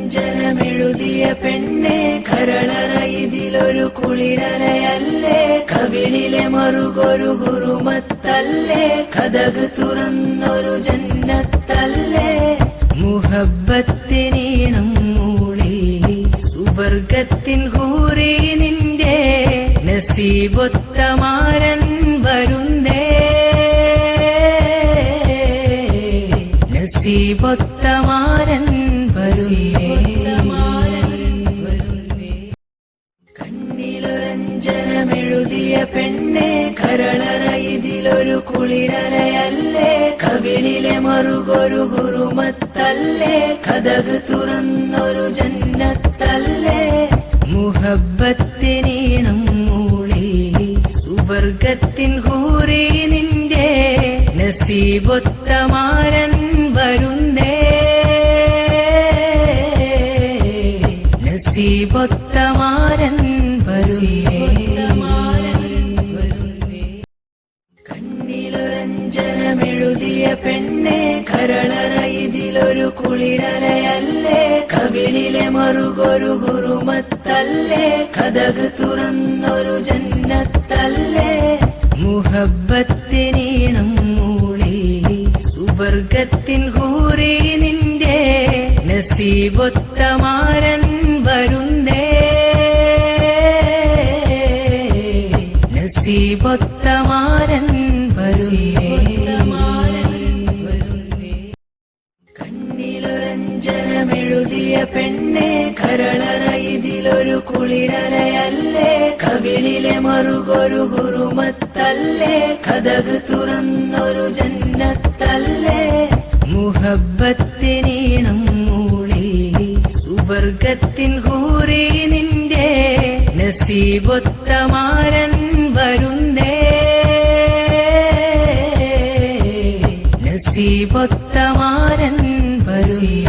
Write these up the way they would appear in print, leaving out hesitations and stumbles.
കണ്ണിലൊരഞ്ജനമെഴുതിയ പെണ്ണെ കരളറ ഇതിലൊരു കുളിരലയല്ലേ കവിളിലെ മറുകൊരു ഹുറുമത്തല്ലേ കതക് തുറന്നൊരു ജന്നത്തല്ലേ മുഹബ്ബത്തിനീണം മൂളി സുവർഗത്തിൻ ഹൂറി നിന്റെ നസീബൊത്തമാരൻ വരുന്നേ നസീബൊത്തമാരൻ വരുന്നേ കണ്ണിലൊരഞ്ജനമെഴുതിയ പെണ്ണെ കരളറ ഇതിലൊരു കുളിരലയല്ലേ കവിളിലെ മറുകൊരു ഹുറുമത്തല്ലേ കതക് തുറന്നൊരു ജന്നത്തല്ലേ മുഹബ്ബത്തിനീണം മൂളി സുവർഗത്തിൻ ഹൂറി നിന്റെ നസീബൊത്തമാരൻ വരുന്നേ നസീബൊത്തമാരൻ വരുന്നേ കണ്ണിലൊരഞ്ജനമെഴുതിയ പെണ്ണെ കരളറ ഇതിലൊരു കുളിരലയല്ലേ കവിളിലെ മറുകൊരു ഹുറുമത്തല്ലേ കതക് തുറന്നൊരു ജന്നത്തല്ലേ മുഹബ്ബത്തിനീണം മൂളി സുവർഗത്തിൻ ഹൂറി നിന്റെ നസീബൊത്തമാരൻ വരുന്നേ നസീബൊത്തമാരൻ വരുന്നേ കണ്ണിലൊരഞ്ജനമെഴുതിയ പെണ്ണെ കരളറ ഇതിലൊരു കുളിരലയല്ലേ കവിളിലെ മറുകൊരു ഹുറുമത്തല്ലേ കതക് തുറന്നൊരു ജന്നത്തല്ലേ മുഹബ്ബത്തിനീണം മൂളി സുവർഗത്തിൻ ഹൂറി നിന്റെ നസീബൊത്തമാരൻ വരുന്നേ നസീബൊത്തമാരൻ വരുന്നേ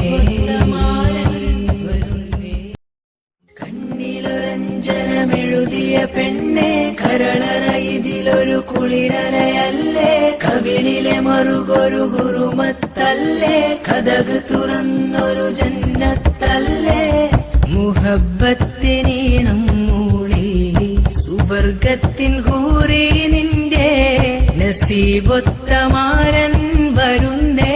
കണ്ണിലൊരഞ്ജനമെഴുതിയ പെണ്ണെ കരളറ ഇതിലൊരു കുളിരലയല്ലേ കവിളിലെ മറുകൊരു ഹുറുമത്തല്ലേ കതക് തുറന്നൊരു ജന്നത്തല്ലേ മുഹബ്ബത്തിനീണം മൂളി സുവർഗത്തിൻ ഹൂറി നിന്റെ നസീബൊത്തമാരൻ വരുന്നേ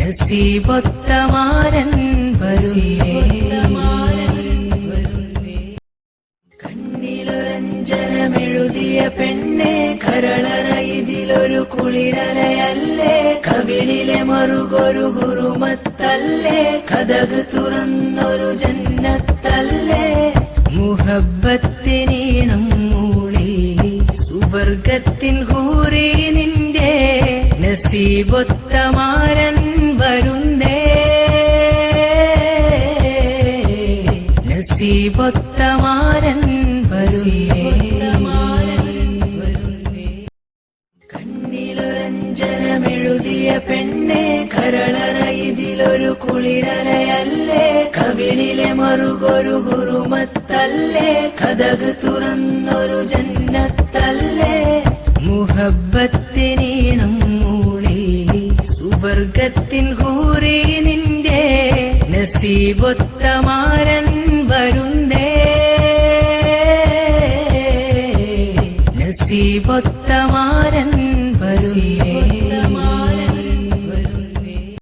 നസീബൊത്തമാരൻ വരുന്നേ കണ്ണിലൊരഞ്ജനമെഴുതിയ പെണ്ണെ കരളറ ഇതിലൊരു കുളിരലയല്ലേ കവിളിലെ മറുകൊരു ഹുറുമത്തല്ലേ കതക് തുറന്നൊരു ജന്നത്തല്ലേ മുഹബ്ബത്തിനീണം മൂളി സുവർഗത്തിൻ ഹൂറി നിന്റെ നസീബൊത്തമാരൻ വരുന്നേ നസീബൊത്തമാരൻ വരുന്നേ കണ്ണിലൊരഞ്ജനമെഴുതിയ പെണ്ണെ കരളറ ഇതിലൊരു കുളിരലയല്ലേ കവിളിലെ മറുകൊരു ഹുറുമത്തല്ലേ കതക് തുറന്നൊരു ജന്നത്തല്ലേ മുഹബ്ബത്തിനീണം മൂളി സുവർഗത്തിൻ ഹൂറി നിന്റെ നസീബൊത്തമാരൻ വരുന്നേ നസീബൊത്ത